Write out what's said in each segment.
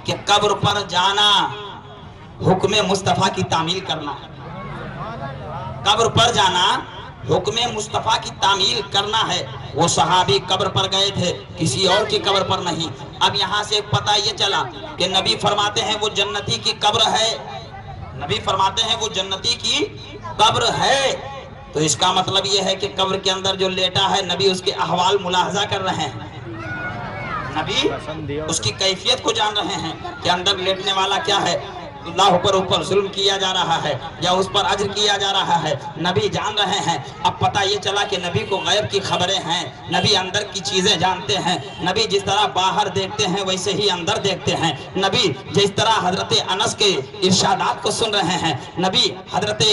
کہ قبر پر جانا حکم مصطفیٰ کی تعمیل کرنا ہے. قبر پر جانا حکم مصطفیٰ کی تعمیل کرنا ہے. وہ صحابی قبر پر گئے تھے, کسی اور کی قبر پر نہیں. اب یہاں سے پتہ یہ چلا کہ نبی فرماتے ہیں وہ جنتی کی قبر ہے. نبی فرماتے ہیں وہ جنتی کی قبر ہے. تو اس کا مطلب یہ ہے کہ قبر کے اندر جو لیٹا ہے نبی اس کے احوال ملاحظہ کر رہے ہیں. نبی اس کی کیفیت کو جان رہے ہیں کہ اندر لیٹنے والا کیا ہے, اللہ پر اوپر ظلم کیا جا رہا ہے یا اس پر اجر کیا جا رہا ہے. نبی جان رہے ہیں. اب پتہ یہ چلا کہ نبی کو غیب کی خبریں ہیں. نبی اندر کی چیزیں جانتے ہیں. نبی جس طرح باہر دیکھتے ہیں ویسے ہی اندر دیکھتے ہیں. نبی جس طرح حضرت انس کے ارشادات کو سن رہے ہیں, نبی حضرت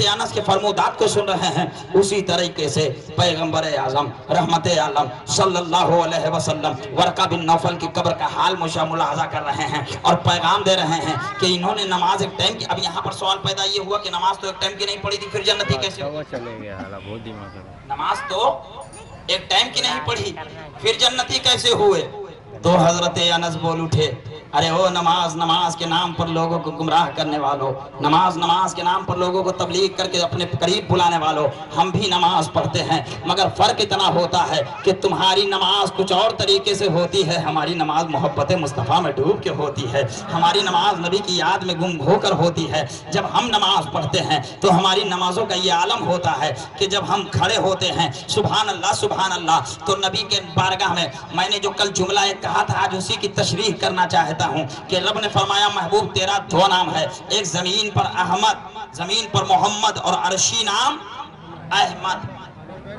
انس کے فرمودات کو سن رہے ہیں, اسی طریقے سے پیغمبر اعظم رحمت عالم صلی اللہ علیہ وسلم ورقہ بن نوفل کی قبر کا حال ملاحظہ کر رہے ہیں اور پیغام دے رہے ہیں کہ انہوں نے نماز ایک ٹائم کی. اب یہاں پر سوال پیدا یہ ہوا کہ نماز تو ایک ٹائم کی نہیں پڑھی تھی, پھر جنتی کیسے ہوئی؟ نماز تو ایک ٹائم کی نہیں پڑھی, پھر جنتی کیسے ہوئے؟ تو حضرت انس بول اٹھے, ارے او نماز کے نام پر لوگوں کو گمراہ کرنے والوں, نماز کے نام پر لوگوں کو تبلیغ کر کے اپنے قریب بلانے والوں, ہم بھی نماز پڑھتے ہیں مگر فرق اتنا ہوتا ہے کہ تمہاری نماز کچھ اور طریقے سے ہوتی ہے, ہماری نماز محبت مصطفیٰ میں ڈوب کے ہوتی ہے, ہماری نماز نبی کی یاد میں گم ہو کر ہوتی ہے. جب ہم نماز پڑھتے ہیں تو ہماری نمازوں کا یہ عالم ہوتا ہے کہ جب ہم کھڑے ہوتے ہیں سبحان اللہ تو نبی کے بارگاہ میں نے جو کل جملہ ایک کہا تھا آج اسی کی تشریح کرنا چاہتا ہوں کہ رب نے فرمایا محبوب تیرا دو نام ہے, ایک زمین پر احمد, زمین پر محمد, اور عرشی نام احمد.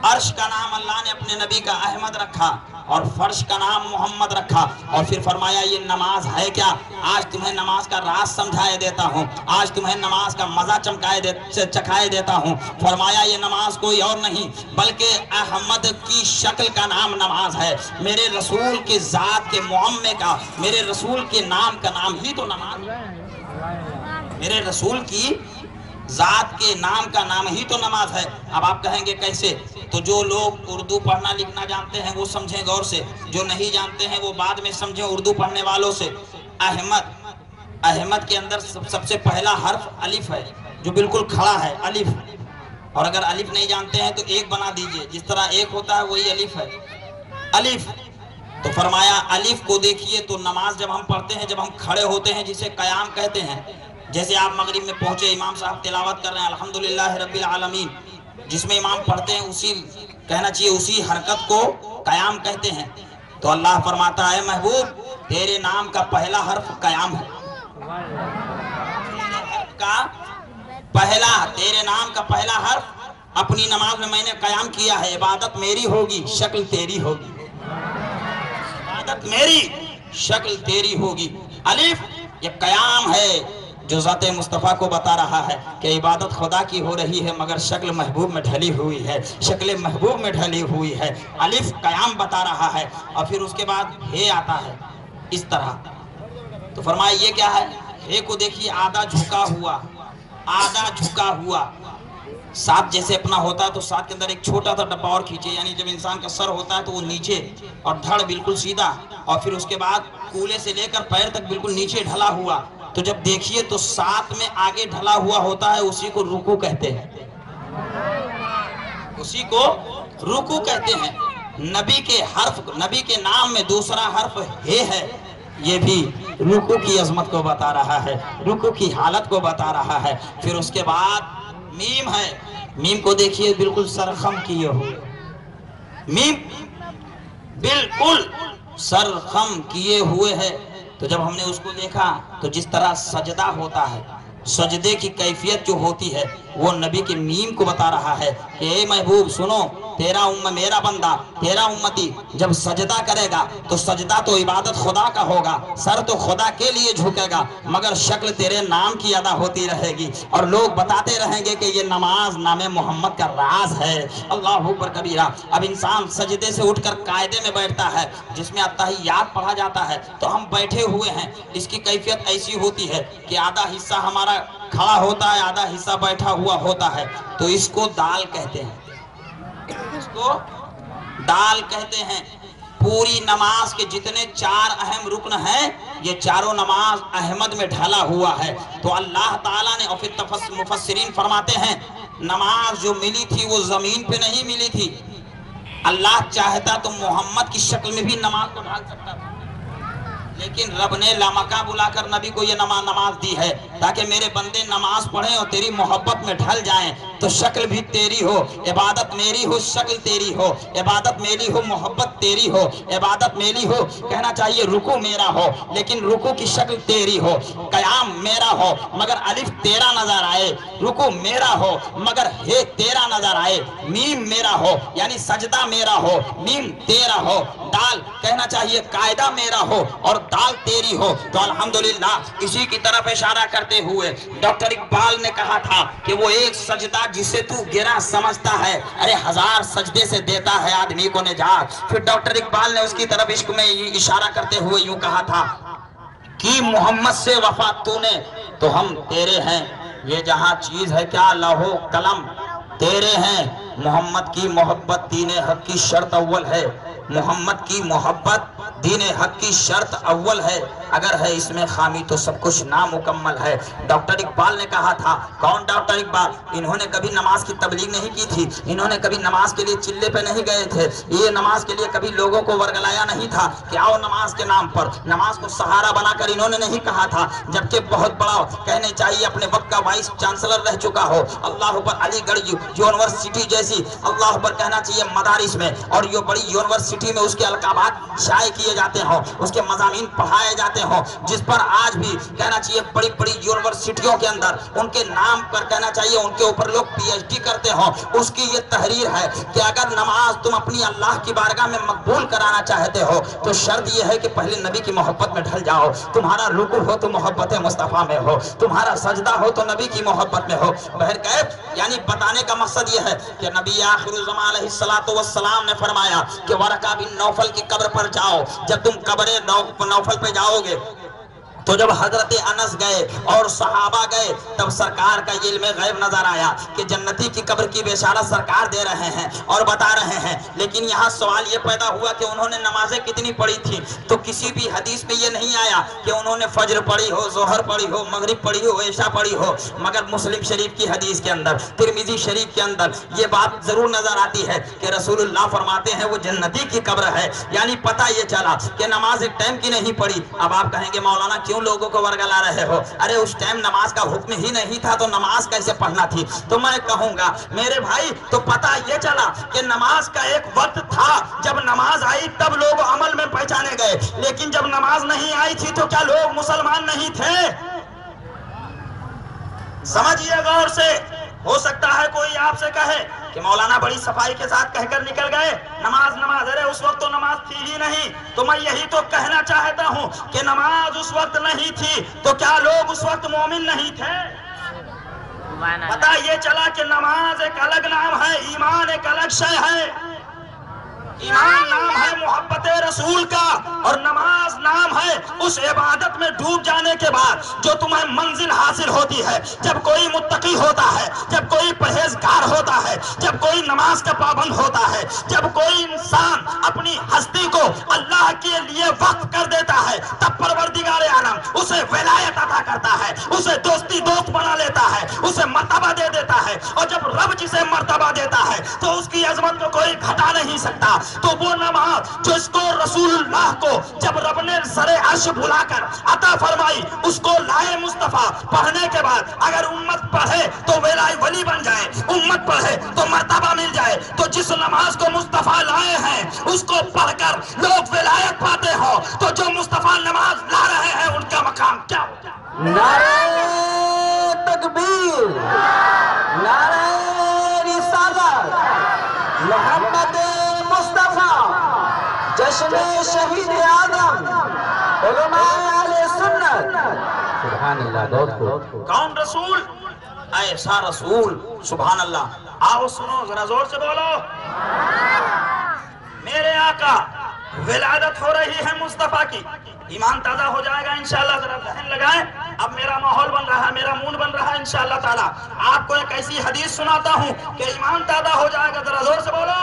عرش کا نام اللہ نے اپنے نبی کا احمد رکھا اور فرش کا نام محمد رکھا, اور پھر فرمایا یہ نماز ہے کیا؟ آج تمہیں نماز کا راز سمجھائے دیتا ہوں, آج تمہیں نماز کا مزہ چکھائے دیتا ہوں. فرمایا یہ نماز کوئی اور نہیں بلکہ احمد کی شکل کا نام نماز ہے. میرے رسول کی ذات کے معمے کا, میرے رسول کے نام کا نام ہی تو نماز ہے. میرے رسول کی ذات کے نام کا نام ہی تو نماز ہے. اب آپ کہیں گے کیسے؟ تو جو لوگ اردو پڑھنا لکھنا جانتے ہیں وہ سمجھیں غور سے, جو نہیں جانتے ہیں وہ بعد میں سمجھیں اردو پڑھنے والوں سے. احمد کے اندر سب سے پہلا حرف الف ہے جو بالکل کھڑا ہے, الف. اور اگر الف نہیں جانتے ہیں تو ایک بنا دیجئے, جس طرح ایک ہوتا ہے وہی الف ہے, الف. تو فرمایا الف کو دیکھیے تو نماز جب ہم پڑھتے ہیں, جب ہم کھڑے ہوتے ہیں جسے قیام کہتے ہیں, جیسے آپ مغرب میں پہنچے امام صاحب تلاوت کر رہے ہیں الحمدللہ رب العالمین, جس میں امام پڑھتے ہیں اسی کہنا چاہیے اسی حرکت کو قیام کہتے ہیں. تو اللہ فرماتا ہے محبوب تیرے نام کا پہلا حرف قیام ہے. تیرے نام کا پہلا حرف اپنی نماز میں نے قیام کیا ہے. عبادت میری ہوگی, شکل تیری ہوگی. عبادت میری, شکل تیری ہوگی. الف یہ قیام ہے جو ذات مصطفیٰ کو بتا رہا ہے کہ عبادت خدا کی ہو رہی ہے مگر شکل محبوب میں ڈھلی ہوئی ہے, شکل محبوب میں ڈھلی ہوئی ہے. الف قیام بتا رہا ہے, اور پھر اس کے بعد ہے آتا ہے اس طرح. تو فرمایا یہ کیا ہے؟ ہے کو دیکھیے آدھا جھکا ہوا, آدھا جھکا ہوا. ساتھ جیسے اپنا ہوتا ہے تو ساتھ کے اندر ایک چھوٹا سا ڈبہ اور کھینچے, یعنی جب انسان کا سر ہوتا ہے تو وہ نیچے اور دھڑ بالکل سیدھا, اور پھر اس کے بعد کولے سے لے کر پیر تک بالکل نیچے ڈھلا ہوا. تو جب دیکھیے تو ساتھ میں آگے ڈھلا ہوا ہوتا ہے, اسی کو رکوع کہتے ہیں, اسی کو رکوع کہتے ہیں. نبی کے نام میں دوسرا حرف ہے, یہ بھی رکوع کی عظمت کو بتا رہا ہے, رکوع کی حالت کو بتا رہا ہے. پھر اس کے بعد میم ہے, میم کو دیکھیے بالکل سرخم کیے ہوئے, میم بالکل سرخم کیے ہوئے ہے. تو جب ہم نے اس کو دیکھا تو جس طرح سجدہ ہوتا ہے, سجدے کی کیفیت جو ہوتی ہے وہ نبی کے میم کو بتا رہا ہے کہ اے محبوب سنو, میرا بندہ تیرا امتی جب سجدہ کرے گا تو سجدہ تو عبادت خدا کا ہوگا, سر تو خدا کے لیے جھکے گا, مگر شکل تیرے نام کی ادا ہوتی رہے گی, اور لوگ بتاتے رہیں گے کہ یہ نماز نام محمد کا راز ہے. اللہ اکبر کبیرہ. اب انسان سجدے سے اٹھ کر قاعدے میں بیٹھتا ہے جس میں التحیات پڑھا جاتا ہے, تو ہم بیٹھے ہوئے ہیں, اس کی کیفیت ایسی ہوتی ہے کہ آدھا حصہ ہمارا کھڑا ہوتا ہے, آدھا حصہ بیٹھا ہوا ہوتا ہے. تو اس کو دال کہتے ہیں, اس کو دال کہتے ہیں. पूरी नमाज के जितने 4 अहम रुकन हैं, ये चारों नमाज अहमद में ढला हुआ है। तो अल्लाह ताला ने, और फिर मुफस्सिरीन फरमाते हैं, नमाज जो मिली थी वो जमीन पे नहीं मिली थी। अल्लाह चाहता तो मोहम्मद की शक्ल में भी नमाज को ढाल सकता था, लेकिन रब ने लामका बुलाकर नबी को ये नमाज दी है ताकि मेरे बंदे नमाज पढ़ें और तेरी मोहब्बत में ढल जाएं। तो शक्ल भी तेरी हो, इबादत मेरी हो, शक्ल तेरी हो, इबादत मेरी हो, मोहब्बत तेरी हो, इबादत मेरी हो, कहना चाहिए रुकू मेरा हो लेकिन रुकू की शक्ल तेरी हो, कयाम मेरा हो मगर अलिफ तेरा नजर आए, रुकू मेरा हो मगर हे तेरा नजर आए, मीम मेरा हो यानी सजदा मेरा हो, मीम तेरा हो, दाल कहना चाहिए कायदा मेरा हो और दाल तेरी हो। तो अल्हम्दुलिल्लाह इसी की तरफ इशारा करते हुए डॉक्टर इकबाल ने कहा था कि वो एक सजदा जिसे तू गिरा समझता है, अरे 1000 सजदे से देता है आदमी को निजात। फिर डॉक्टर इकबाल ने उसकी तरफ इश्क में इशारा करते हुए यूं कहा था कि मोहम्मद से वफा तूने तो हम तेरे हैं, ये जहां चीज है क्या लौहो कलम तेरे हैं, मोहम्मद की मोहब्बत दीने हक की शर्त अव्वल है, मोहम्मद की मोहब्बत दीन हक की शर्त अव्वल है, अगर है इसमें खामी तो सब कुछ नामुकम्मल है। डॉक्टर इकबाल ने कहा था। कौन डॉक्टर इकबाल? इन्होंने कभी नमाज की तबलीग नहीं की थी, इन्होंने कभी नमाज के लिए चिल्ले पे नहीं गए थे, ये नमाज के लिए कभी लोगों को वर्गलाया नहीं था कि आओ नमाज के नाम पर, नमाज को सहारा बनाकर इन्होंने नहीं कहा था। जबकि बहुत बड़ा कहने चाहिए अपने वक्त का वाइस चांसलर रह चुका हो, अल्लाह पर अलीगढ़ यूनिवर्सिटी जैसी अल्लाह पर कहना चाहिए मदारिस में, और ये बड़ी यूनिवर्सिटी में उसके अलकाबात शाये किए जाते हों, उसके मज़ामीन पढ़ाए जाते हों, जिस पर आज भी कहना चाहिए बड़ी बड़ी यूनिवर्सिटियों के अंदर उनके नाम पर कहना चाहिए उनके ऊपर लोग पीएचडी करते हों, उसकी ये तहरीर है कि अगर नमाज तुम अपनी अल्लाह की बारगाह में मकबूल कराना चाहते हो तो शर्त यह है कि पहले नबी की मोहब्बत में ढल जाओ। तुम्हारा रुकू हो तो मोहब्बत मुस्तफ़ा में हो, तुम्हारा सजदा हो तो नबी की मोहब्बत में हो। बहरकैफ यानी बताने का मकसद यह है कि नबी आखिरुल ज़मान अलैहिस्सलातु वस्सलाम ने फरमाया कि वरका बिन नौफल की कब्र पर जाओ, जब तुम कब्र नौफल पे जाओगे तो जब हजरत अनस गए और सहाबा गए तब सरकार का इल्म गैब नजर आया कि जन्नती की कब्र की बेशारत सरकार दे रहे हैं और बता रहे हैं। लेकिन यहाँ सवाल ये पैदा हुआ कि उन्होंने नमाजें कितनी पढ़ी थी, तो किसी भी हदीस में ये नहीं आया कि उन्होंने फज्र पढ़ी हो, जोहर पढ़ी हो, मगरिब पढ़ी हो, ऐशा पढ़ी हो। मगर मुस्लिम शरीफ की हदीस के अंदर, तिरमिजी शरीफ के अंदर ये बात जरूर नजर आती है कि रसूलुल्लाह फरमाते हैं वो जन्नती की कब्र है। यानी पता ये चला कि नमाज एक टाइम की नहीं पढ़ी। अब आप कहेंगे मौलाना क्यों लोगों को वर्गला रहे हो? अरे उस टाइम नमाज का हुक्म ही नहीं था तो नमाज कैसे पढ़ना थी? तो मैं कहूंगा मेरे भाई तो पता ये चला कि नमाज का एक वक्त था, जब नमाज आई तब लोग अमल में पहचाने गए, लेकिन जब नमाज नहीं आई थी तो क्या लोग मुसलमान नहीं थे? समझिए गौर से। हो सकता है कोई आपसे कहे कि मौलाना बड़ी सफाई के साथ कहकर निकल गए नमाज नमाज, अरे उस वक्त तो नमाज थी ही नहीं। तो मैं यही तो कहना चाहता हूं कि नमाज उस वक्त नहीं थी तो क्या लोग उस वक्त मोमिन नहीं थे? पता ये चला कि नमाज एक अलग नाम है, ईमान एक अलग शय है। ईमान नाम है मोहब्बत रसूल का और नमाज नाम है उस इबादत में डूब जाने के बाद जो तुम्हें मंजिल हासिल होती है। जब कोई मुत्तकी होता है, जब कोई परहेजगार होता है, जब कोई नमाज का पाबंद होता है, जब कोई इंसान अपनी हस्ती को अल्लाह के लिए वक्फ कर देता है, तब परवरदिगार आलम उसे विलायत अता करता है, उसे दोस्ती दोस्त बना लेता है, उसे मर्तबा दे देता है। और जब रब जिसे मर्तबा देता है तो उसकी अजमत को कोई घटा नहीं सकता। तो वो नमाज जो इसको रसूलुल्लाह को जब रब ने सरे अर्श बुलाकर अता फरमाई, उसको लाए मुस्तफा, पढ़ने के बाद अगर उम्मत पढ़े तो वेलाई वली बन जाए, उम्मत पढ़े तो मर्तबा मिल जाए। तो जिस नमाज को मुस्तफा लाए हैं उसको पढ़कर लोग विलायत पाते हो, तो जो मुस्तफा नमाज ला रहे हैं उनका मकाम क्या होगा? नारे तकबीर, नारे रिसालत, मोहम्मद मुस्तफा, जश्न शहीद आदम, उलमाए अहले सुन्नत। सुभान अल्लाह। कौन रसूल? ऐसा रसूल, सुभान अल्लाह। आओ सुनो जरा जोर से बोलो। मेरे आका विलादत हो रही है मुस्तफा की, ईमान ताजा हो जाएगा इंशाअल्लाह। जरा ज़हन लगाएं, अब मेरा माहौल बन रहा है, मेरा मूड बन रहा है इंशाअल्लाह ताला। आपको एक ऐसी हदीस सुनाता हूं कि ईमान ताजा हो जाएगा। जरा जोर से बोलो।